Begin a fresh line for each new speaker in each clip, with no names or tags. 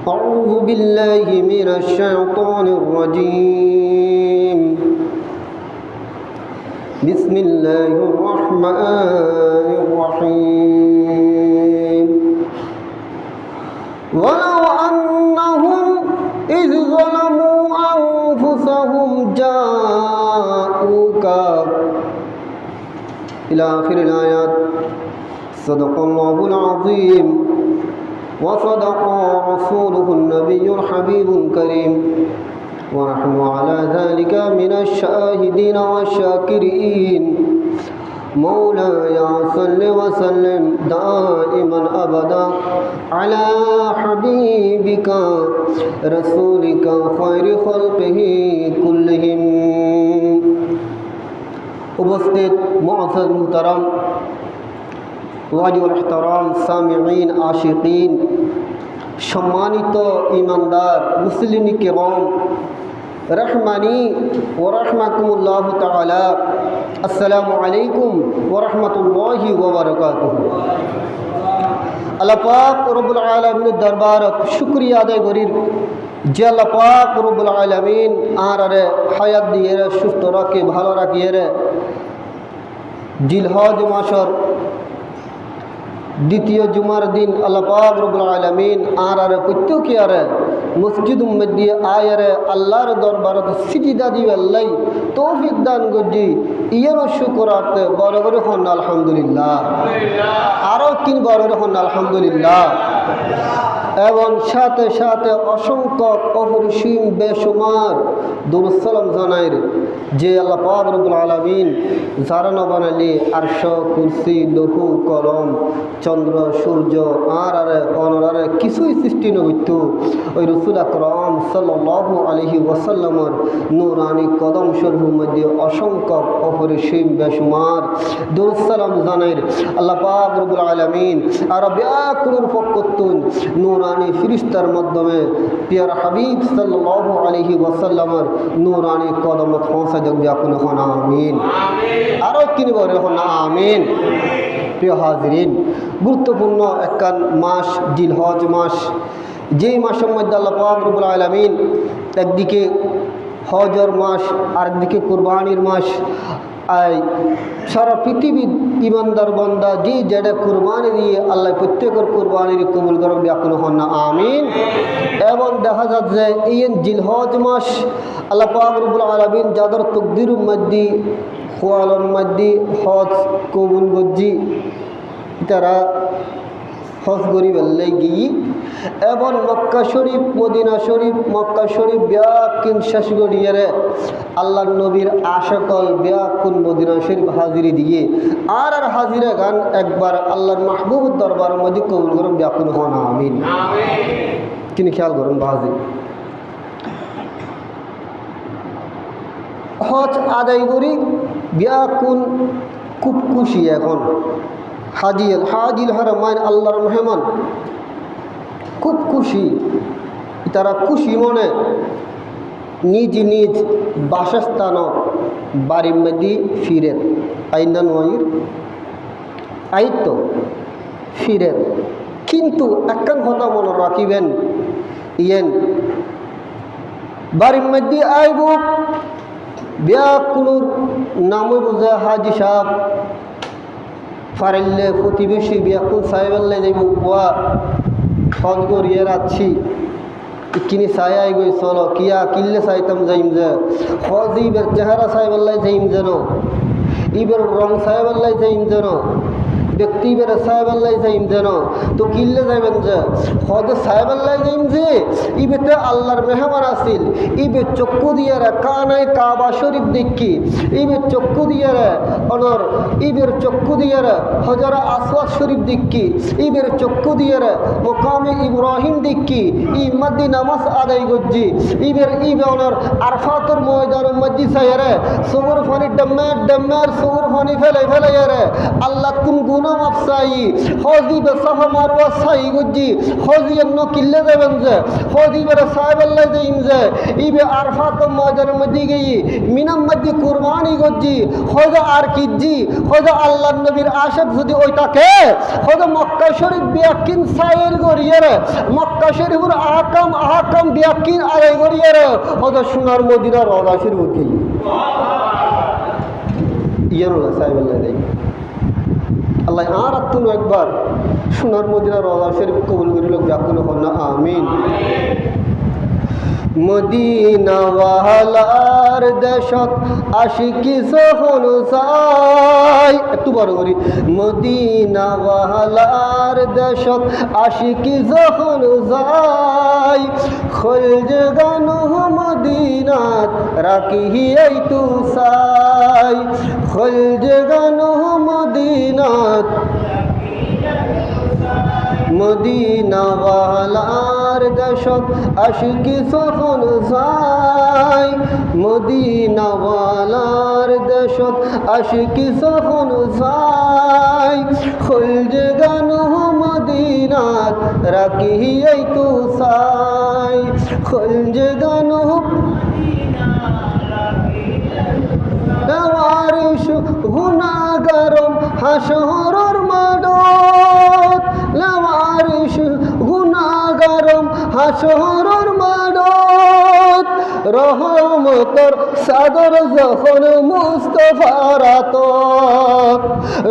أعوذ بالله من الشيطان الرجيم بسم الله الرحمن الرحيم ولو أنهم إذ ظلموا أنفسهم جاءوك إلى آخر الآيات صدق الله العظيم وصدق رسوله النبي الحبيب الكريم ونحن على ذلك من الشاهدين والشاكرين مولاي صل وسلم دائما أبدا على حبيبك رسولك خير خلقه كلهم उपस्थित मुअज़्ज़ज़ मुहतरम वाजिबुल एहतराम सामिईन आशिकीन सम्मानित ईमानदार मुस्लिम किराम रहमानी व रहमकुमुल्लाहु ताआला अस्सलामु अलैकुम व रहमतुल्लाहि व बरकातुहू। अल्लाह पाक रब्बुल आलमीन दरबारत शुक्रिया आदाय करी যে আল্লাহ পাক রব্বুল আলামিন আরে হায়াত দিয়ে সুস্থ রাখে ভালো রাখিয়ে জিলহজ মাসের দ্বিতীয় জুমার দিন আল্লাহ পাক রব্বুল আলামিন আরে প্রত্যেকে আরে মসজিদ মধ্যে আয়ারে আল্লাহর দরবারত সিজদা দিবে আল্লাহ তৌফিক দান করজি ইয়ারও শুকরাতে বড় করে হন আলহামদুলিল্লাহ আরও তিন বড় করে হন আলহামদুলিল্লাহ এবং সাথে সাথে অসংখ্য অপরিসীম বেশুমার দুরূদ সালাম জানাই যে আল্লাহ পাক রব্বুল আলামিন যারা না বানালি আরশ কুরসি লৌহ কলম চন্দ্র সূর্য আর অনরারে কিছুই সৃষ্টি নইতো ওই রাসূল আকরাম সাল্লাল্লাহু আলাইহি ওয়াসাল্লামের নূরানি কদম শরীফের মধ্যে অসংখ্য অপরিসীম বেশুমার দুরূদ সালাম জানাই আল্লাহ পাক রব্বুল আলামিন আর ব্যাকুলের পক্ষতুন নূরানি ফিরিস্তার মাধ্যমে পিয়ার হাবিব সাল্লাল্লাহু আলাইহি ওয়াসাল্লামের নূরানি কদমত পৌঁছা যোগ ব্যাকুল হন আমিন আরও কিনি বলে হন আমিন। প্রিয় হাজিরিন, গুরুত্বপূর্ণ একখান মাস জিলহজ মাস, যেই মাসের মধ্যে আল্লাহ পাক রব্বুল আলামিন একদিকে হজর মাস আরেকদিকে কুরবানির মাস সারা পৃথিবীর ইমানদার বান্দা যে যেটা কুরবানি দিয়ে আল্লাহ প্রত্যেকের কুরবানির কবুল করুন ব্যাকুল হন না আমিন। এবং দেখা যাচ্ছে এই জিলহজ মাস আল্লাহ পাক রব্বুল আলামিন যাদের তকদিরের মধ্যে খোয়ালের মধ্যে হজ কবুল করছি তারা হজ করি বেল্লাই গিয়ে এবং মক্কা শরীফ মদিনা শরীফ মক্কা শরীফ ব্যাকুন শেষ করিয়ে আল্লাহ নবীর আশাকল ব্যাকুন মদিনা শরীফ হাজিরি দিয়ে আর হাজিরা গান একবার আল্লাহর মাহবুব দরবার মধ্যে কবুল করুন ব্যাকুন হন আমিন। তিনি খেয়াল করুন বাজি হজ আদায় করি ব্যাকুন খুব খুশি এখন হাজিল হারামাইন আল্লাহর মেহমান খুব খুশি, তারা খুশি মনে নিজ নিজ বাসস্থান বাড়ির মধ্যে ফিরেন আইনা নয়ের আইত ফিরেন। কিন্তু একখান কথা মনে রাখিবেন ইয়েন বাড়ির মধ্যে আইব ব্যাকুলুর নামে বোঝা হাজি সাহেব ফারিল্লে প্রতিবেশী ব্যাকুল সাহেবাল্লাই যাইব কুয়া হজ করিয়ে রাখছি কিনি সায়াই গই চলো কিয়া কিল্লে চাইতাম যাইম যে হজ ইবের চেহারা সাহেবাল্লাই যাইম যেন ইবের রং সাহেবাল্লাই যাইম যেন ব্যক্তি বেড়ে সাহেবাল্লাই যাইম যেন তো কিল্লে যাইবেন যে হজ সাহেবাল্লাই যাইম যে ইবেতে আল্লাহর মেহমান আসিল ইবে চক্ষু দিয়ে কানাই কাবা শরীফ দেখি ইবে চক্ষু দিয়ে অনর ইবের চক্ষু দিয়ে হজরা আসওয়াদ শরীফ দেখি ইবের চক্ষু দিয়ে মোকামে ইব্রাহিম দেখি ই মধ্যে নামাজ আদায় করছি ইবের ইবে অনর আরফাতর ময়দানের মধ্যে চাইরে সবুর ফানি ডম্মার সবুর ফানি ফেলে ফেলে আল্লাহ কোন গুণ জাহান্নাম আফসাই হজিবে সাফা মারওয়া সাই গজ্জি হজিয়ের ন কিল্লে দেবেন যে হজিবের সাহেব আল্লাহ দেইম যে ইবে আরফাত ময়দানের মধ্যে গিয়ে মিনাম মধ্যে কুরবানি গজ্জি হয়তো আর কিজি হয়তো আল্লাহ নবীর আশাক যদি ওই তাকে হয়তো মক্কা শরীফ বিয়াকিন সাইর গরিয়ে মক্কা শরীফের আহকাম বিয়াকিন আদায় গরিয়ে হয়তো সোনার মদিনার রওজা শরীফ উঠে ইয়ারুল্লাহ সাহেব আল্লাহ দেই আল্লাহ আর আত্মন একবার সোনার মদিনার রওজা শরীফ কবুল করিল ব্যাকুল হন না আমিন মদিনাওয়ালার দেশত আশিকি যখন যাই একটু বড় করি মদিনাওয়ালার দেশত আশিকি যখন যাই খোঁজ গানো মদিনাত রাখি এই তু সাই খোঁজ গানো মদিনাত মদিনাওয়ালার দেশত আশিকি যখন যাই মদিনাওয়ালার দেশত আশিকি যখন যাই খোঁজ গানো মদিনাত রাখি এই তু সাই খোঁজ গানো লাওয়ারিশ গুনাহগারম হাশরের মাঠত লাওয়ারিশ গুনাহগারম হাশরের মাঠত রহমতের সাদর যখন মুস্তাফার আতত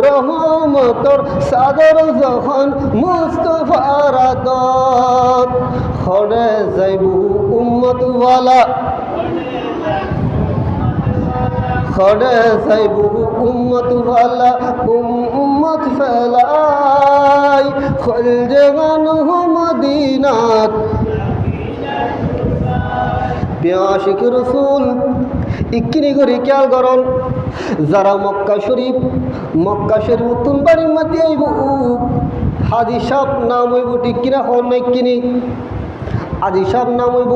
রহমতের সাদর যখন মুস্তাফার আতত খড়ে যাইবু উম্মতওয়ালা খড়ে যাইবু উম্মতওয়ালা উম্মত ফেলাই খলজে গানো মদিনাত আশিক রসুল ইকিনি করে খেয়াল করন যারা মক্কা শরীফ উত্তম বাড়ির মধ্যে আইব হাজি সাহেব নাম হইব ঠিক কিনা হন নাই কিনি আজি সাহেব নাম হইব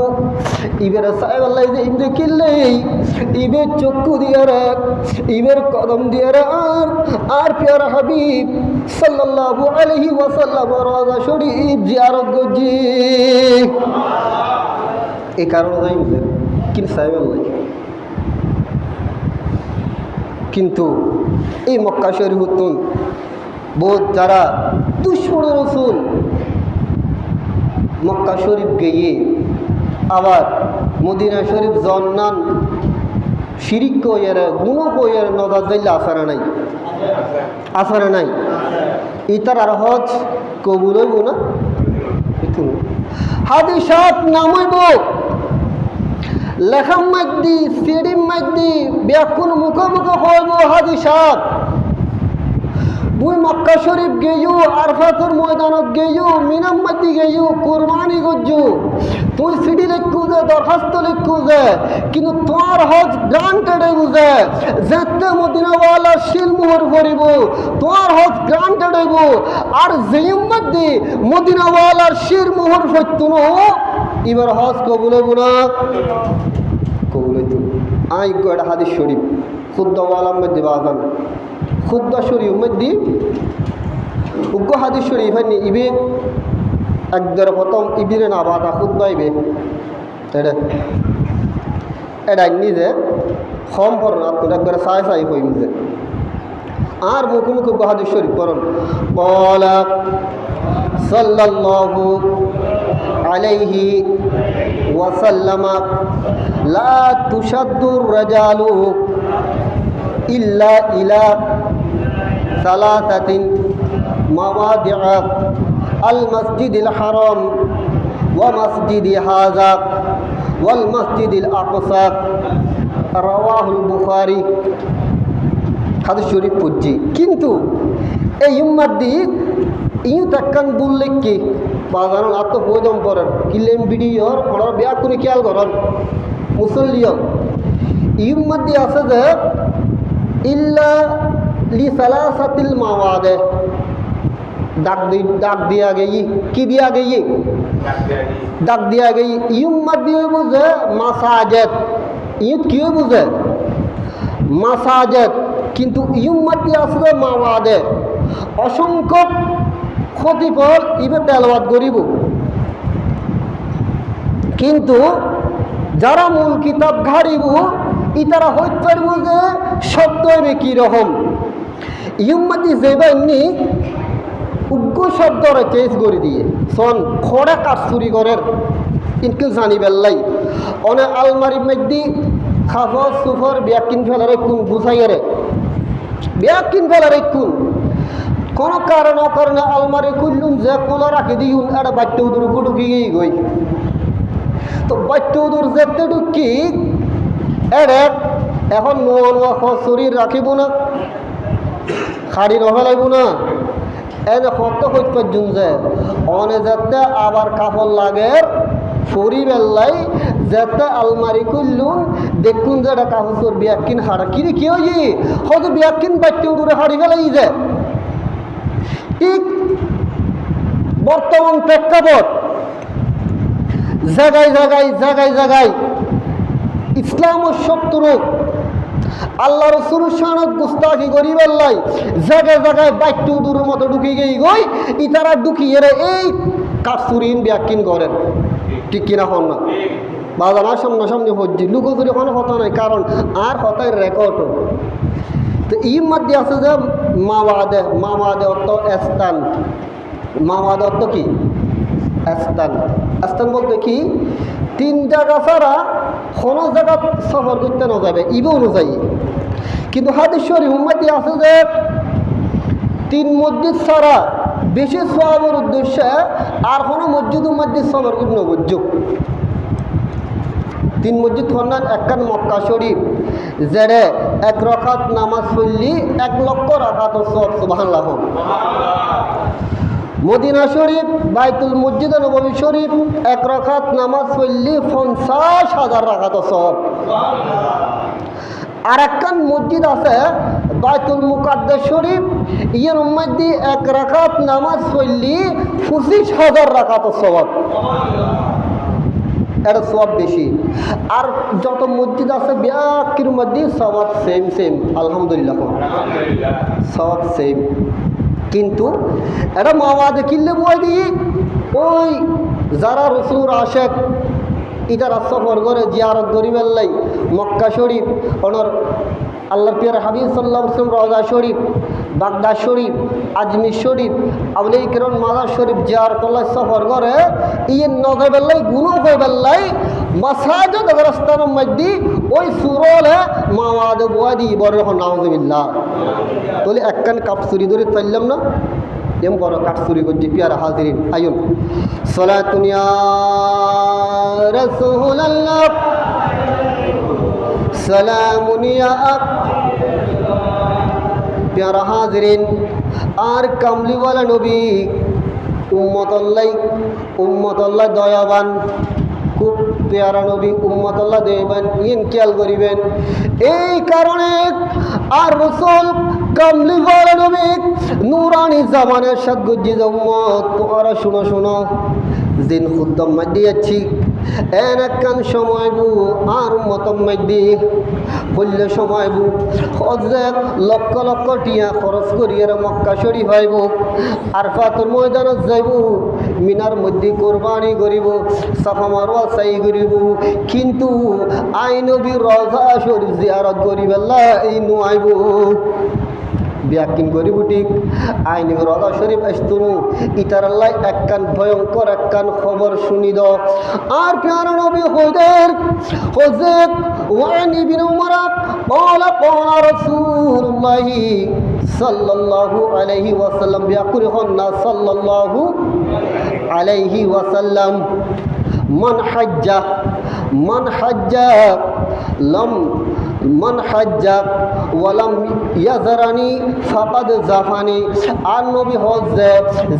ইবের সাহেব আল্লাহ যে ইন্দে কিনলেই ইবের চক্ষু দিয়ে রাখ ইবের কদম দিয়ে আর পেয়ারা হাবিব সাল্লাল্লাহু আলাইহি ওয়াসাল্লাম রওজা শরীফ জিয়ারত গজি এই কারণে যাই কিন সাহেব আল্লাহ কিন্তু এই মক্কা শরীফ উত্তম বহুত যারা দুশমন রসুল মক্কা শরীফ গিয়ে আবার মদিনা শরীফ জন্নান শিরিক কইয়ার গুণ কইয়ার নজর দিলে আসারা নাই ইতার আর হজ কবুল হইব না হাদি সাত নামাইব লেখাম মাইদি সিডিম মাইদি ব্যাকুল মুখোমুখি হইব হাদি সাত বুই মক্কা শরীফ গেয়ু আরফাতুর ময়দানত গেয়ু মিনাম মাদি গেয়ু কুরবানি গজ্জু তুই সিডি লিখু যে দরখাস্ত লিখু যে কিন্তু তোর হজ গ্রান্টেড হইব যে যেতে মদিনাওয়ালা শিলমোহর করিব তোর হজ গ্রান্টেড হইব আর যেইম মাদি মদিনাওয়ালার শিরমোহর সত্য ন এবার হজ কবুল হইব না কবুল হইত আই গড় হাদিস শরীফ খুদ্দাওয়ালার মধ্যে বাজান খুদ্া শরীফ মধ্যে উগ্র হাদিস শরীফ ইবে একদর প্রথম ইবিরে না বাধা খুদ্া ইবে এটা নিজে কম পড়ন আপনার একবারে চাই হইম যে আর মুখোমুখি উগ্র হাদিস শরীফ পড়ন বলা সাল্লাল্লাহু আলাইহি ওয়াসাল্লাম লা তুশাদ্দুর রাজালু ইল্লা ইলা সালাসাতিন মাওয়াদিআ আল মসজিদিল হারাম ওয়া মসজিদি হাযা ওয়াল মসজিদিল আকসা রাওয়াহুল বুখারী হাদিস শরীফ পড়ছি কিন্তু এই উম্মাদি ইউ তাক্কান বললে কি বাজার আত্ম প্রয়োজন করেন কিলেম বিডিওর ওনারা বিয়া করে খেয়াল করেন মুসল্লিও ইউর মধ্যে আছে যে ইল্লা লি সালাসাতিল মাওয়াদে ডাক দিয়া গেই কি দিয়া গেই ডাক দিয়া গেই ইউর মধ্যে বুঝে মাসাজেদ ইউ কিও বুঝে মাসাজেদ কিন্তু ইউর মধ্যে আছে যে মাওয়াদে অসংখ্য ক্ষতিফল ইবে তেলাওয়াত করিব কিন্তু যারা মূল কিতাব ঘাড়িব ইতারা হইতে পারব যে শব্দ এবে কীরকম ইউম্মাদি যেবাইনি উগ্র শব্দরে চেঞ্জ করে দিয়ে সন খড়া কাঠ চুরি করের কিন্তু জানি বেল্লাই অনে আলমারি মেদি খাফর সুফর ব্যাকিন ফেলারে কোন বুঝাইয়ারে ব্যাকিন ফেলারে কোন কোনো কারণ অকারণে আলমারি খুললুম যে কোলা রাখি দিউন এটা বাচ্চা উদুর ঢুকি গই তো বাচ্চা উদুর যেতে ঢুকি এড়ে এখন নোয়া নোয়া শরীর রাখিব না খাড়ি নহলাইব না এনে কত হইত পর্যন্ত যে অনে যেতে আবার কাপড় লাগে পরিবেলাই যেতে আলমারি খুললুন দেখুন যে এটা কাপড় ব্যাকিন হাড়া কিরে কি হই হয়তো ব্যাকিন বাচ্চা উদুরে হাড়ি ফেলাই যে ঠিক বর্তমান প্রেক্ষাপট জায়গায় জায়গায় জায়গায় জায়গায় ইসলাম ও শত্রু আল্লাহ রসুল শানত গুস্তাখি করি বেল্লাই জায়গায় জায়গায় বাইটু দূরের মতো ঢুকি গই গই ইতারা ঢুকিয়ে এই কাঠচুরিন ব্যাকিন করেন ঠিক কিনা হন না বাজার সামনাসামনি হজ্জি লুকোচুরি কোনো হতা নাই কারণ আর হতায় রেকর্ড তো ই মধ্যে আছে যে মাওয়াদে অর্থ স্থান মাওয়াদে অর্থ কি স্থান বলতে কি তিন জায়গা ছাড়া কোনো জায়গা সফর করতে না যাবে ইবে অনুযায়ী কিন্তু হাদিস শরীফ মধ্যে আছে যে তিন মসজিদ ছাড়া বেশি সওয়াবের উদ্দেশ্যে আর কোনো মসজিদের মধ্যে সফর করতে নবজ্জ তিন মসজিদ হন্নান একখান মক্কা শরীফ যেড়ে এক রাকাত নামাজ পড়লি 1 লক্ষ রাকাত সওয়াব সুবহানাল্লাহ মদিনা শরীফ বাইতুল মসজিদ নববী শরীফ 1 রাকাত নামাজ পড়লি 50,000 রাকাত সওয়াব আর একখান মসজিদ আছে বাইতুল মুকাদ্দাস শরীফ ইয়ের মধ্যে 1 রাকাত নামাজ পড়লি 25,000 রাকাত সওয়াব এটা সওয়াব বেশি আর যত মসজিদ আছে ব্যাকির মধ্যে সওয়াব সেম আলহামদুলিল্লাহ সওয়াব সেম কিন্তু এটা মাওয়াদে কিনলে বই দিই ওই যারা রসুল আশেক ইতারা সফর করে জিয়ারত গরিবের লাই মক্কা শরীফ ওনার আল্লাহর পিয়ার হাবিব সাল্লাল্লাহু আলাইহি ওয়াসাল্লাম রওজা শরীফ বাগদাদ শরীফ আজমির শরীফ আউলিয়া কিরাম মাজার শরীফ জিয়ারত লাই সফর করে ইয়ে নজাবের লাই গুনাহ হইবার লাই মাসাজিদ রাস্তার মধ্যে ওই সুরলে মাওয়াদে বই দিই বড় নাউজুবিল্লাহ তাহলে একখান কাপ চুরি ধরে চাইলাম না এম বড় কাঠ চুরি করছি পিয়ারা হাজিরিন আয়ুন সালাতুন ইয়া রাসূলুল্লাহ সালামুন ইয়া পিয়ারা হাজিরিন আর কামলিওয়ালা নবী উম্মতল্লাহ দয়াবান খুব পেয়ারা নবী উম্মতল্লাহ দেবেন ইন খেয়াল করিবেন এই কারণে আর রসুল কামলিওয়ালা নবী নুরানি জামানের সাদগুজি উম্মত তোমরা শুনো দিন খুদ্দম মধ্যে যাচ্ছি এন একখান সময় বু আর মতম মধ্যে বললে সময় বু হজের লক্ষ লক্ষ টিয়া খরচ করিয়ে মক্কা শরীফ হইব আর ফাতুর ময়দানত যাইব মিনার মধ্যে কোরবানি করিব সাফা মারওয়া সাই করিব কিন্তু আই নবী রওজা শরীফ জিয়ারত করিবেল্লা এই নুয়াইব ব্যাকিং করিব ঠিক আইনি রওজা শরীফ আসতুনু ইতার আল্লাহ একখান ভয়ঙ্কর একখান খবর শুনি দ আর প্যারা নবী হযরত ওয়ান ইবনে উমর قال قال رسول الله صلى الله عليه وسلم بيقولنا صلى الله عليه وسلم من حج ওয়ালাম ইয়াজরানি ফাকাদ জাফানি আর নবী হজ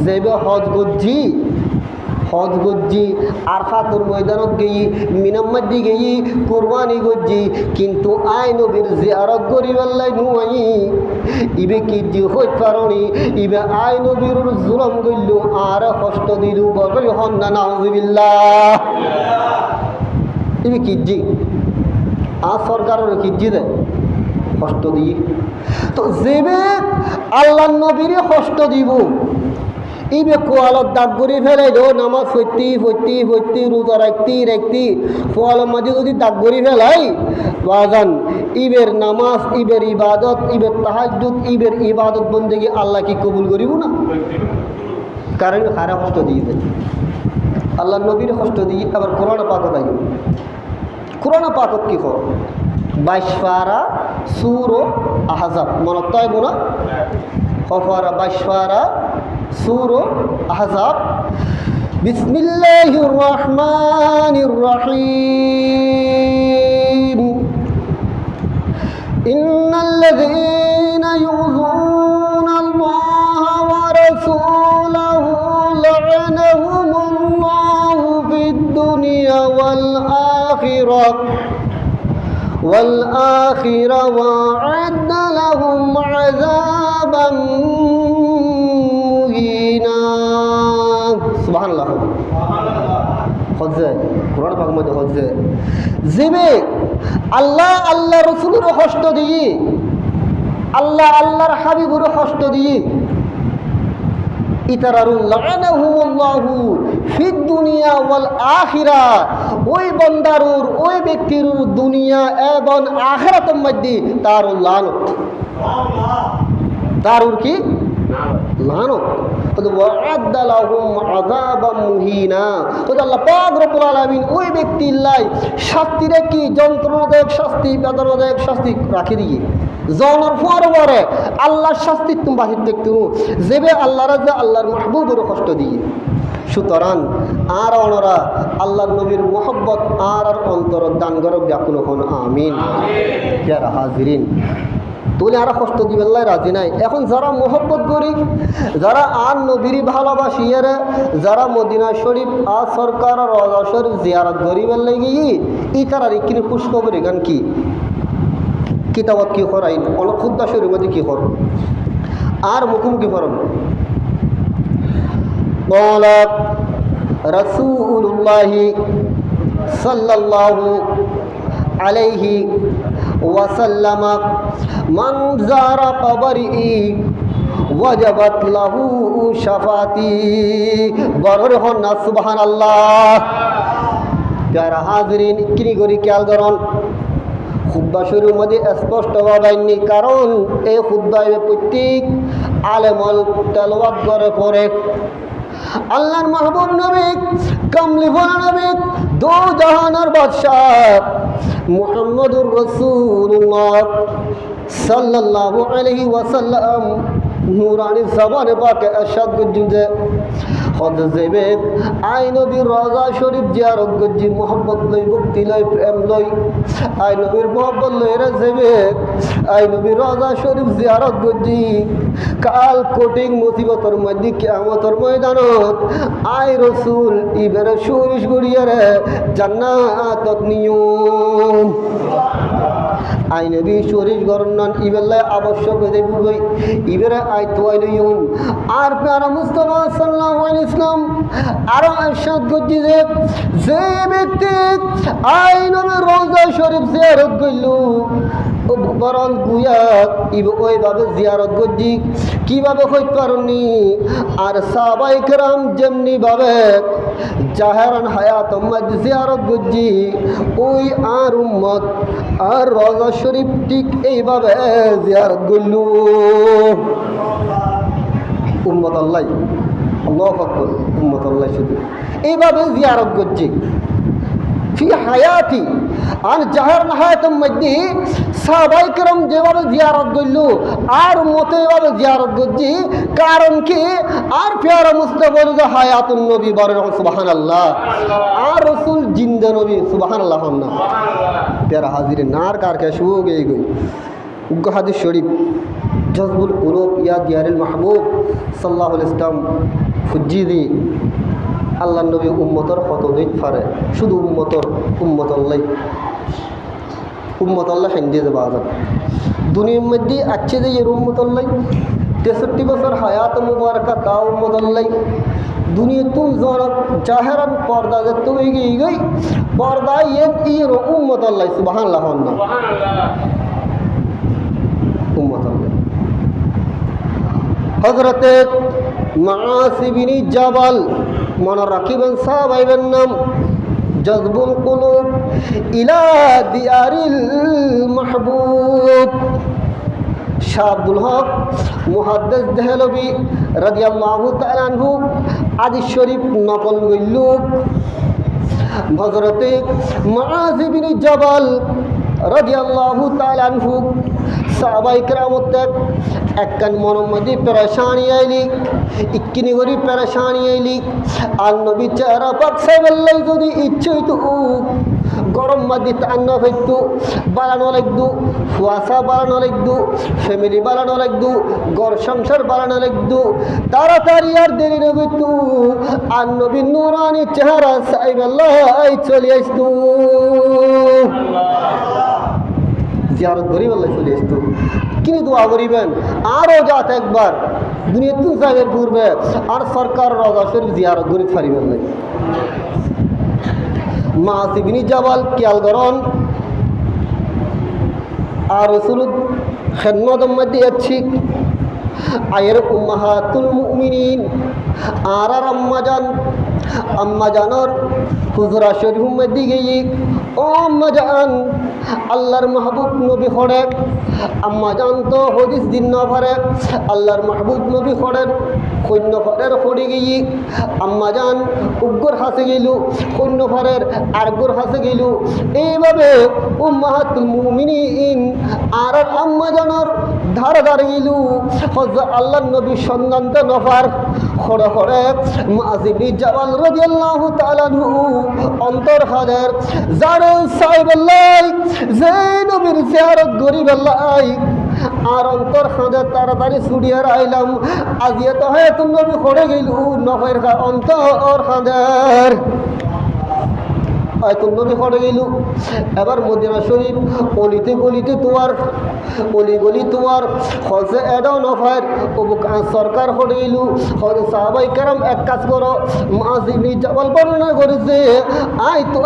যেবে হজ গজ্জি আরফাতুর ময়দানত গেই মিনাম্মাদি গেই কুরবানি গজ্জি কিন্তু আই নবীর জিয়ারত করিবাল্লাই নুয়াই ইবে কি জি হইত পারনি ইবে আই নবীর জুলম গইল আর কষ্ট দিলু বড় হন না নাউযুবিল্লাহ ইবে কি জি আর সরকারের কি জি দেয় কষ্ট দিয়ে। তো যেবে আল্লাহ নবীরে কষ্ট দিব, ইবে কোয়ালত দাগ করে ফেলে দো, নামাজ হইতে রোজা রাখতি কোয়ালের মাঝে যদি দাগ করে ফেলাই বাজান, ইবের নামাজ, ইবের ইবাদত, ইবের তাহাজ্জুদ, ইবের ইবাদত বন্দেগী আল্লাহ কি কবুল করিব না? কারণ হারা কষ্ট দিয়ে দেয় আল্লাহ নবীর কষ্ট দিয়ে। আবার কোরআন পাকত আইব, কোরআন পাকত কি কর 22 পারা সূরা আহজাব মনত তাইব না? খফারা 22 পারা সূরা আহজাব। বিসমিল্লাহির রহমানির রহিম। ইন্নাল্লাযীনা ইউযুনা আল্লাহা ওয়া রাসূলাহু লা'নাহুমুল্লাহু ফিদ দুনিয়া ওয়াল আখিরাহ وأعد لهم عذابا مهينا। سبحان الله। কোরআন পাকের মধ্যে হচ্ছে যেবে আল্লাহ রসুলের কষ্ট দিয়ে, আল্লাহর হাবিবের কষ্ট দিয়ে, ওই বন্দারুর, ওই ব্যক্তির দুনিয়া এবং আখিরাতের মধ্যে তার লানত, তার কি লানত। ওই ব্যক্তির লাই শাস্তিরে কি যন্ত্রণাদায়ক শাস্তি, বেদনাদায়ক শাস্তি রাখি দিয়ে জনের পরে আল্লাহর শাস্তি তুমি বাহির দেখতে যেবে আল্লাহ রাজা আল্লাহর মাহবুবের কষ্ট দিয়ে। সুতরাং আর অনরা আল্লাহর নবীর মোহব্বত আর অন্তর দান গরব ডাকুন হন আমিন। যারা হাজিরিন তুলে আর কষ্ট দিবে আল্লাহ রাজি নাই। এখন যারা মোহব্বত করি, যারা আর নবীর ভালোবাসি, যারা মদিনা শরীফ আর সরকার রওজা শরীফ জিয়ারত করিবার লাগি ই তারার ইকিনি খুশখবর এখান কি কিতাবত কি করাই অনেক খুদ্া শরীর মধ্যে কি কর আর মুখোমুখি করন। রাসূলুল্লাহি সাল্লাল্লাহু আলাইহি ওয়াসাল্লাম মান যারা কবরি ওয়াজাবাত লাহু শাফাতি। বড় হন না সুবহানাল্লাহ। যারা হাজিরিন কিনি করি খেয়াল করুন, খুদ্া শরীর মধ্যে স্পষ্ট হয়নি, কারণ এই খুদ্ায় প্রত্যেক আলেমল তেলাওয়াত করে পড়ে। আল্লাহর মাহবুব নবী, কামলিওয়ালা নবী, দো জাহানের বাদশাহ মুহাম্মদুর রাসূলুল্লাহ সাল্লাল্লাহু আলাইহি ওয়াসাল্লাম নূরানি জবানে পাকে ইরশাদ করছেন যে হযরতে আই নবীর রওজা শরীফ জিয়ারত করছি মোহব্বত লই, ভক্তি লই, প্রেম লই। আই নবীর মোহব্বত লই রে যাবে, আই নবীর রওজা শরীফ জিয়ারত করছি। কাল কঠিন মুসিবতের মধ্যে কিয়ামতের ময়দানত আই রাসূল ইবেরে সুরিশ গড়িয়া রে জান্নাতত নিয়ম। আই নবী শরীর গরনান ইবেল্লাহ আবশ্যক হয়ে যাবে ইবেরে আই তোয়াইলুম। আর প্যারা মুস্তাফা সাল্লাল্লাহু আলাইহি ওয়াসাল্লাম আরো ইরশাদ করছি যে ব্যক্তি আই নবীর রওজা শরীফ জিয়ারত করল বরং গুয়াত ওইভাবে জিয়ারত করছি কিভাবে হইতে পারেননি। আর সাহাবায়ে কেরাম যেমনি ভাবে জাহেরান হায়াত মধ্যে জিয়ারত করছি, ওই আর উম্মত আর রওজা শরীফ ঠিক এইভাবে জিয়ারত করল। উম্মত আল্লাহ, আল্লাহু আকবার, উম্মত আল্লাহ শুধু এইভাবে জিয়ারত করছে ফি হায়াতি। আর জাহের হায়াতের মধ্যে সাহাবায়ে কেরাম যেভাবে জিয়ারত করল আর মতে এভাবে জিয়ারত করছি, কারণ কি আর পেয়ারা মুস্তাফার যে হায়াতুন নবী বলেন সুবহানাল্লাহ, আর রাসূল জিন্দা নবী সুবহানাল্লাহ না। পেয়ারা হাজিরে নার কার কে শুয়ে গই গই উগ্র হাদিস শরীফ জজবুল কুলুব ইয়া দিয়ারুল মাহবুব সাল্লাল্লাহু আলাইহি ওয়াসাল্লাম ফুজিদি আল্লাহ নবী উম্মতর কত দিক পারে, শুধু উম্মত আল্লাহ হিন্দি যে বাজার দুনিয়ার মধ্যে আছে যে এর উম্মত আল্লাহ 63 বছর হায়াত মুবারকা তাও উম্মত আল্লাহ। দুনিয়া তুম জরত জাহেরান পর্দা যে তুই গই পর্দা এর উম্মত আল্লাহ সুবহানাল্লাহ। হযরতে মুআয ইবনে জাবাল মনে রাখিবেন সাহাবাইদের নাম জযবুল কুলুব ইলা দিয়ারিল মাহবুব। শাহ আব্দুল হক মুহাদ্দিস দেহলভী রাদিয়াল্লাহু তাআলা আনহু হাদিস শরীফ নকল কইলু হযরতে মুআয ইবনে জাবাল রাদিয়াল্লাহু তাআলা আনহু সাহাবায়ে কেরামত একখান মনের মধ্যে পেরেশানি আইলি ইক্কিনি করি পেরেশানি আইলি আর নবী চেহারা পাক সাইবাল্লাই যদি ইচ্ছে হইতো গরম মধ্যে টান্ন হইতো বাড়ানো লাগতো ফুয়াশা বাড়ানো লাগতো ফ্যামিলি বাড়ানো লাগতো ঘর সংসার বাড়ানো লাগতো তাড়াতাড়ি আর দেরি না হইতো আর নবী নুরানি চেহারা সাইবাল্লাই চলে আসতো জিয়ারত করি বললে চলে আসতো। কিনে দোয়া করিবেন আরও যাত একবার দুনিয়া তুই সাহেবের ঘুরবে আর সরকার রওজা শরীফ জিয়ারত করি পারিবেন না। মুআয ইবনে জাবাল খেয়াল করুন আর রাসূলের খিদমতের মধ্যে আছি আয়ের উম্মাহাতুল মুমিনিন আর আম্মা জানর হুজরা শরীফের মধ্যে গিয়ে ও আম্মা জান আল্লাহর মাহবুব নবী হড়ে আম্মা জান তো হদিস দিন না পারে আল্লাহর মাহবুব নবী হড়েন সৈন্য ফরের হড়ে গিয়ে আম্মা জান উগ্র হাসে গেল সৈন্য ফরের আরগুর হাসে গেল এইভাবে উম্মাহাতুল মুমিনিন আর আম্মা জানর ধারে ধারে গেল হযরত আল্লাহর নবী সন্ধানতে নফার খড়ে খড়ে মুআয ইবনে জাবাল রাদিয়াল্লাহু তাআলা আনহু অন্তর হাদের জানে সাইবাল্লাই যে নবীর জিয়ারত গরিবাল্লাই আর অন্তর হাদের তাড়াতাড়ি ছুটিয়ে আইলাম আজিয়ে তো হয় তুমি নবী খড়ে গেল নফের অন্তর হাদের আয়তুল নবী খড়ে গেল এবার মদিনা শরীফ অলিতে গলিতে তোমার অলি গলি তোমার হজে এডাও নফার সরকার খড়ে গেল হজে সাহাবাই কেরাম এক কাজ করো মুআয ইবনে জাবাল বর্ণনা করেছে আই তো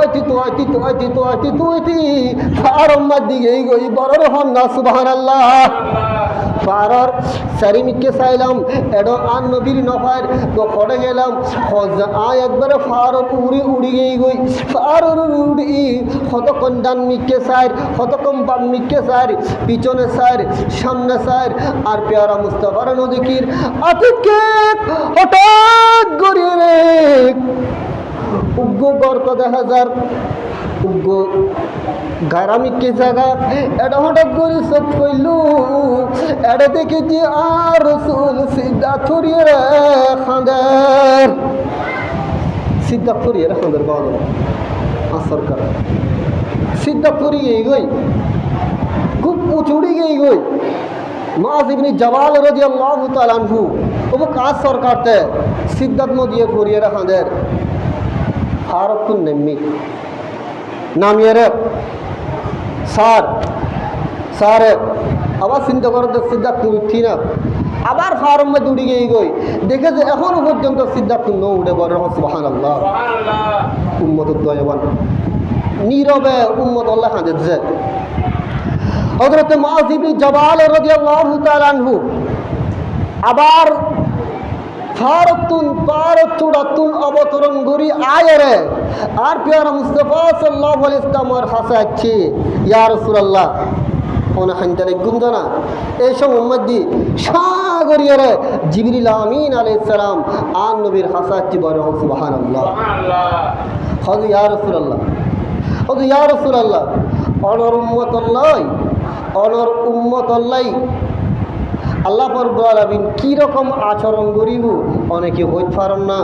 ফারম্মার দিকে গই বড় রহম না সুবহানাল্লাহ ফারর সারিমিকে চাইলাম এডো আর নবীর নফার তো খড়ে গেলাম হজ আয় একবারে ফারর উড়ি গই ফারর উড়ি কতক্ষণ ডান মিকে সার কতক্ষণ বাম মিকে সার পিছনে সার সামনে সার আর পেয়ারা মুস্তাফার নদীকির আতিকে হঠাৎ গড়িয়ে রে উগ্র গর্ক 10,000 উগ্র গারামিকে জায়গা এটা হঠাৎ করে চোখ কইল এটা দেখেছি আর রসুল সিদ্ধা থরিয়ে রে খাঁদের সিদ্ধা থরিয়ে রে খাঁদের বাবা সরকার সিদ্ধা থরিয়ে গই খুব উচুড়ি গই মুআয ইবনে জাবাল রাদিয়াল্লাহু তাআলা আনহু ও কাজ সরকারতে সিদ্ধাত নদিয়ে থরিয়ে রে খাঁদের হারতুন নেমি নামিয়ে রে সারে আবার চিন্তা করো তো সিদ্ধার্থ উঠি না আবার ফার্ম মধ্যে উড়ে গই দেখে যে এখনো পর্যন্ত সিদ্ধার্থ ন উঠে বলে সুবহানাল্লাহ উম্মতের দয়াবান নীরবে উম্মত আল্লাহ কাঁদেছে হযরত মুআয ইবনে জাবাল রাদিয়াল্লাহু তাআলা আনহু আবার ফারতুন অবতরণ করি আয়রে আর পেয়ারা মুস্তাফা সাল্লাল্লাহু আলাইহি ওয়াসাল্লামের কাছে আছে ইয়া রাসূলুল্লাহ ওনা হানদারে গুমদানা এই সব উম্মত দি সাগরিয়ারে জিবরিল আমিন আলাইহিস সালাম আর নবীর কাছে আছে বড় সুবহানাল্লাহ হযরত ইয়া রাসূলুল্লাহ অনর উম্মত আল্লাহ আল্লাহ রব্বুল আলামিন কি রকম আচরণ করিব অনেকে হইতে পারেন না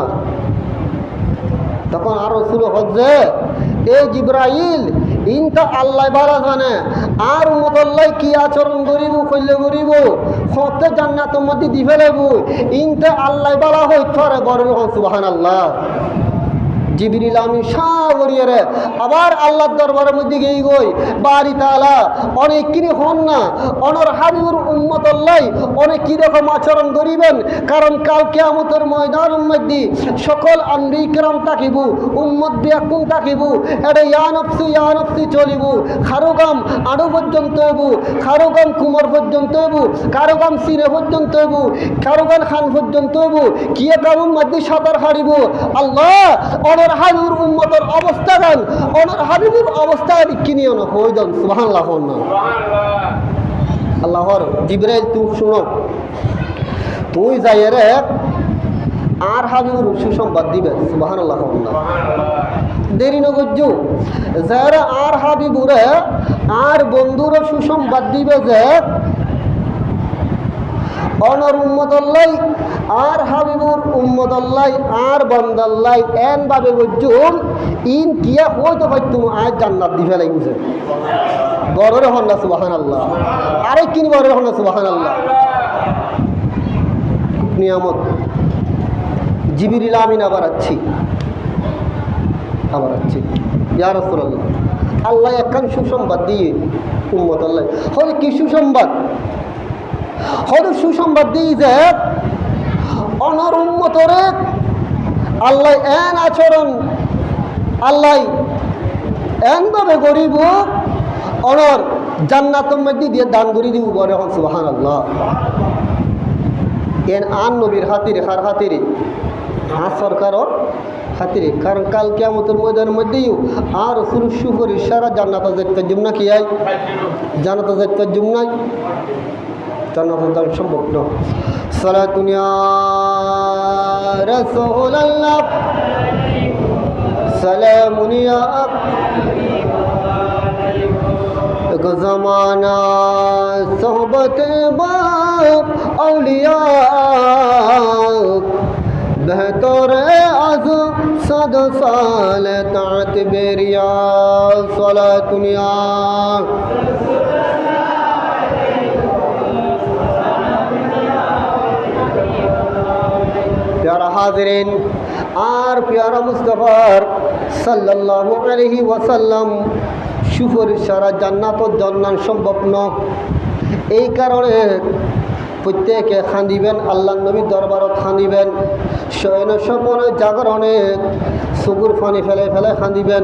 তখন আর রাসূল হজ্জে এ জিবরাইল ইনটা আল্লাহ বালা জানে আর উম্মত আল্লাহ কি আচরণ করিব কইলে করিব হতে জান্নাতের মধ্যে দিবে লাগব ইনটা আল্লাহ বালা হইতে পারে বড় সুবহানাল্লাহ জিবরিল আমিন সাগরিয়ে রে আবার আল্লাহর দরবারের মধ্যে গিয়ে গই বাড়ি তাআলা অনেক কিনে হন না অনর হাবিবুর উম্মত আল্লাহ অনেক কিরকম আচরণ করিবেন কারণ কাল কিয়ামতের ময়দানের মধ্যে সকল আম্বিয়া কিরাম তাকিব উম্মত বিয়াকুন তাকিব এটা ইয়া নফসি চলিব খারুগাম আড়ু পর্যন্ত হইব খারুগাম কুমার পর্যন্ত হইব কারুগাম সিনে পর্যন্ত হইব কারুগান খান পর্যন্ত হইব কিয়া কারুম মধ্যে সাঁতার হারিব আল্লাহ অনর হাবিবুর উম্মতের অবস্থা গান অনর হাবিবুর অবস্থা কিনিও না হই দেন সুবহানাল্লাহ না আল্লাহর জিবরাইল তুই শুনো তুই যাই রে আর হাবিবুর সুসংবাদ দিবে সুবহানাল্লাহ দেরি নগজ্জু যারা আর হাবিবুরে আর বন্ধুরা সুসংবাদ দিবে যে অনর উম্মতল্লাই আর হাবিবুর উম্মতল্লাই আর বন্দাল্লাই এন ভাবে গজ্জুম ইন কিয়া হয়তো হয়তো আজ জান্নাত দিবে লাগছে বড়রে হন না সুবহানাল্লাহ আরে কিনি বড়রে হন না সুবহানাল্লাহ নিয়ামত জিবরিল আমিন আবার আছি ইয়া রাসূলুল্লাহ আল্লাহ একখান সুসংবাদ দিয়ে উম্মত আল্লাহ হলে কি সুসংবাদ হলে সুসংবাদ দিয়ে যে অনর উম্মতরে আল্লাহ এন আচরণ আল্লাহ এন ভাবে গরিব অনর জান্নাতের মধ্যে দিয়ে দান করে দিব বলে হন সুবহানাল্লাহ এন আন নবীর হাতিরে খার হাতিরে সরকারের খাতিরে কারণ কাল কিয়ামতের ময়দানের মধ্যেও আর রাসূল সুফরি সারা জান্নাতে যেতে জুম না কি আই জান্নাতে যেতে জুম নাই জান্নাতে যাওয়া সম্ভব না সালাতুন ইয়া রাসূলুল্লাহ সালামুন ইয়া এক জামানা সোহবত বা আউলিয়া बेहतर आज सद साल तात बेरिया सोला दुनिया प्यारा हाज़रीन आर प्यारा मुस्तफार सल्लल्लाहु अलैहि वसल्लम शुफर सारा জান্নাত জান্নাত সম্ভব না এই কারণে প্রত্যেকে খান্দিবেন আল্লাহ নবীর দরবারত খান্দিবেন শয়ন স্বপনে জাগরণে চকুর পানি ফেলে ফেলে খান্দিবেন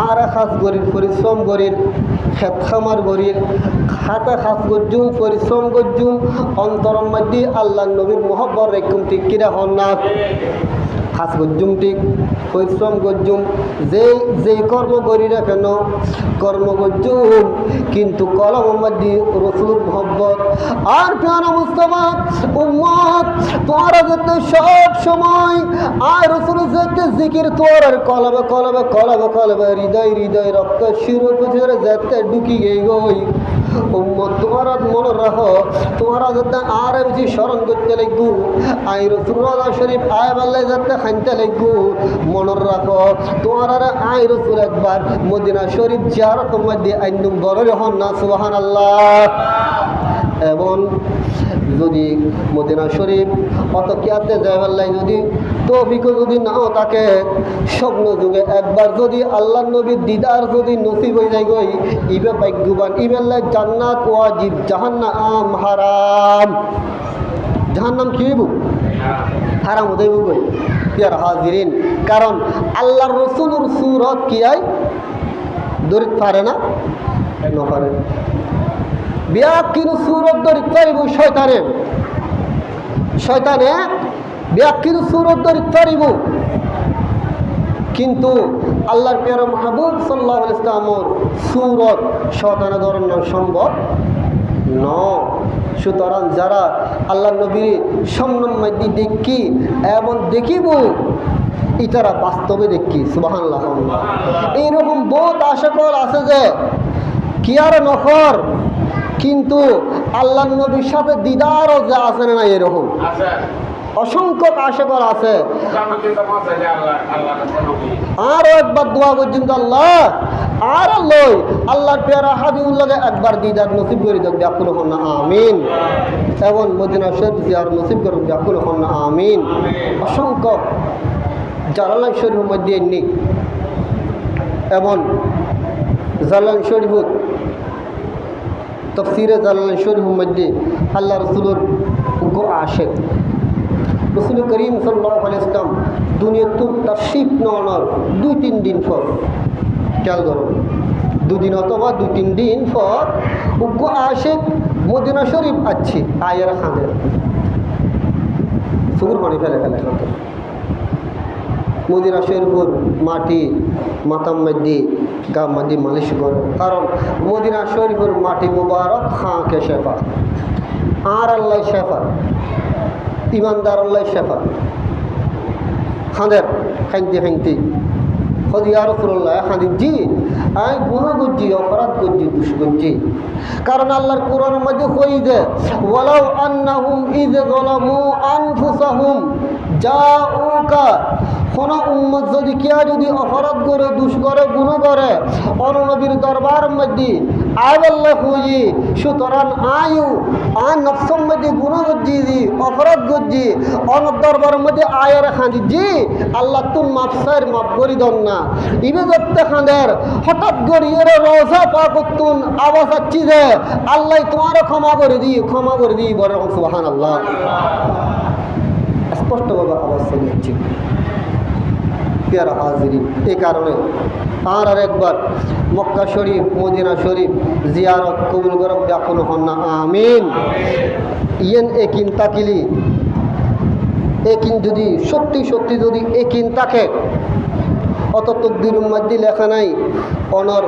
আর খাস গরির পরিশ্রম গরির খেত খামার গরির হাতে খাস গজ্জুম পরিশ্রম গজ্জুম অন্তরম মধ্যে আল্লাহ নবীর মোহব্বর রেখুম ঠিক কিরা হন না খাস গজ্জুম ঠিক পরিশ্রম গজ্জুম যেই কর্ম করি না কেন কর্ম গজ্জুম কিন্তু কলম মধ্যে রসুল মোহব্বত আর প্যারা মুস্তাফা উম্মত তোরা যেতে সব সময় আর রসুল যেতে জিকির তোর কলবে কলবে কলবে কলবে হৃদয় হৃদয় রক্ত শিরোপের যেতে ঢুকি গই উম্মত তোমরা মনে রাখো তোমরা যেতে আর বেশি স্মরণ করতে লাগবো আই রসুল্লাহ শরীফ আয় বললে যেতে খাইতে লাগবো মনে রাখো তোমরা আই রসুল একবার মদিনা শরীফ জিয়ারত মধ্যে আইনুম বড় হন না সুবহানাল্লাহ এবং যদি মদিনা শরীফ অত কিয়াতে যাইবার যদি তৌফিকও যদি নাও থাকে স্বপ্ন যুগে একবার যদি আল্লাহ নবীর দিদার যদি নসিব হয়ে যায় গই ইবে ভাগ্যবান ইবেল্লা জান্নাত ওয়াজিব জাহান্নাম হারাম জাহান্নাম কি হইব হারাম হইব গই প্রিয় হাজিরিন কারণ আল্লাহর রাসূলের সুরত কি আই দরিত পারে না পারে ব্যাকিন সুরত দরিত পারিব শয়তানে ব্যাকিন সুরত দরিত পারিব কিন্তু আল্লাহর প্রিয় মাহবুব সাল্লাল্লাহু আলাইহি ওয়াসাল্লামের সুরত শয়তানে ধরানো সম্ভব নয় সুতরাং যারা আল্লাহ নবীর সম্মান মধ্যে দেখি এবং দেখিব ইতারা বাস্তবে দেখি সুবহানাল্লাহ এইরকম বহুত আশাকর আছে যে কি আর নফর কিন্তু আল্লাহ নবীর সাথে দিদারও যে আছে না এরকম অসংখ্য আশাকর আছে আরো একবার দোয়া পর্যন্ত আল্লাহ আর লই আল্লাহর প্যারা হাবিবুল্লাহকে একবার দিদার নসিব করে দেখ ব্যাকুল হন না আমিন এবং মদিনা শরীফ জিয়ার নসিব করুন ব্যাকুল হন না আমিন অসংখ্য জালালাইন শরীফের মধ্যে নেই এবং জালালাইন শরীফত তফসিরে জালালাইন শরীফের মধ্যে আল্লাহ রসুলের আশেক রসুল করিম সাল্লাল্লাহু আলাইহি ওয়াসাল্লাম দুনিয়াতে তাশরীফ নেওয়ার 2-3 দিন পর খেয়াল করো 2 দিন অথবা 2-3 দিন পর উগ্র আশেক মদিনা শরীফ আছে আয়ের খানের সুগুর পানি ফেলে খাতে মদিনা শরীফের মাটি মাথার মধ্যে গা মধ্যে মালিশ করে কারণ মদিনা শরীফের মাটি মুবারক খাঁকে শেফা আর আল্লাহ শেফা ইমানদার আল্লাহ শেফা খাঁদের খাইতে হদি আর রসুল্লাহ খাঁদির জি আই গুণা করছি অপরাধ করছি দুষ করছি কারণ আল্লাহর কোরআনের মধ্যে কই যে ওয়ালাউ আন্নাহুম ইয যালামু আনফুসাহুম জাউকা কোন উম্মত যদি কেউ যদি অপরাধ করে দুষ করে গুণ করে অননবীর দরবার মধ্যে আয় আল্লাহ খুঁজি সুতরাং আয়ু আর নফসের মধ্যে গুণ করছি অপরাধ করছি অনর দরবারের মধ্যে আয়ের খাঁদি জি আল্লাহ তুন মাফসার মাফ করি দন না ইবে করতে খাঁদের হঠাৎ গড়িয়ে রোজা পা করতুন আওয়াজ আসছি যে আল্লাহ তোমারও ক্ষমা করে দিই বলে সুবহানাল্লাহ স্পষ্টভাবে আওয়াজ চলে যাচ্ছে প্যারা হাজিরিন এই কারণে আর একবার মক্কা শরীফ মদিনা শরীফ জিয়ারত কবুল করব ব্যাকুল হন না আমিন ইয়েন একিন তাকিলি একিন যদি সত্যি যদি একিন থাকে অত তকদিরের মধ্যে লেখা নাই অনর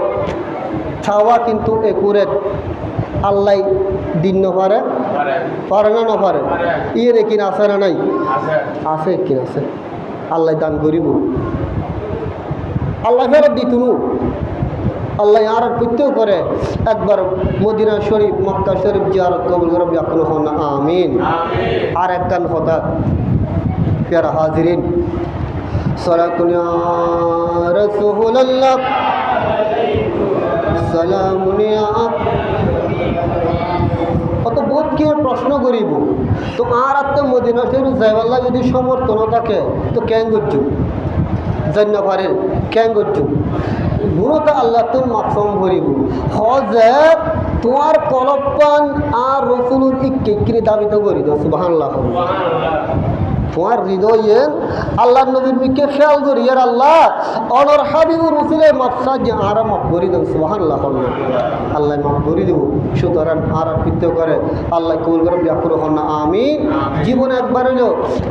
ছাওয়া কিন্তু একুরেট আল্লাহ দিন নপারে পারে না পারে ইয়ের একিন আছে না নাই আছে একিন আছে আল্লাহ দান করিব আল্লাহ ফেরত দিতুনু আল্লাহ আর প্রত্যেক করে একবার মদিনা শরীফ মক্কা শরীফ জিয়ারত কবুল করব ব্যাকুল হন না আমিন আর এক গান কথা প্যারা হাজিরিন সালাতুন ইয়া রাসূলুল্লাহ সালামুন ইয়া অত বোধ কি প্রশ্ন করিব তো আর আত্ম মদিনা শরীফ যাইবাল্লাহ যদি সমর্থন থাকে তো কেন করছু জান্য পারে কেন করছু গুণতা আল্লাহ তুন মাফসম ভরিব হজে তোমার কলপান আর রসুলের ইক্কিরি দাবিত করি তো সুবহানাল্লাহ তোমার হৃদয়ে আল্লাহ নবীর মিকে খেয়াল করি আর আল্লাহ অনর হাবিবুর রসুলে মাফসা যে আর মাফ করি দেন সুবহানাল্লাহ আল্লাহ মাফ করি দেব সুতরাং আর পিত্য করে আল্লাহ কবুল করে ব্যাকুল হন না আমিন জীবনে একবার হলো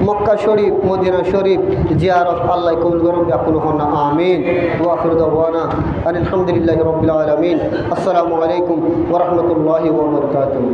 মক্কা শরীফ মদিনা শরীফ জিয়ারত আল্লাহ কবুল করে ব্যাকুল হন না আমিন ওয়া আখিরু দাওয়ানা আলহামদুলিল্লাহি রাব্বিল আলামিন আসসালামু আলাইকুম ওয়া রাহমাতুল্লাহি ওয়া বারাকাতুহু।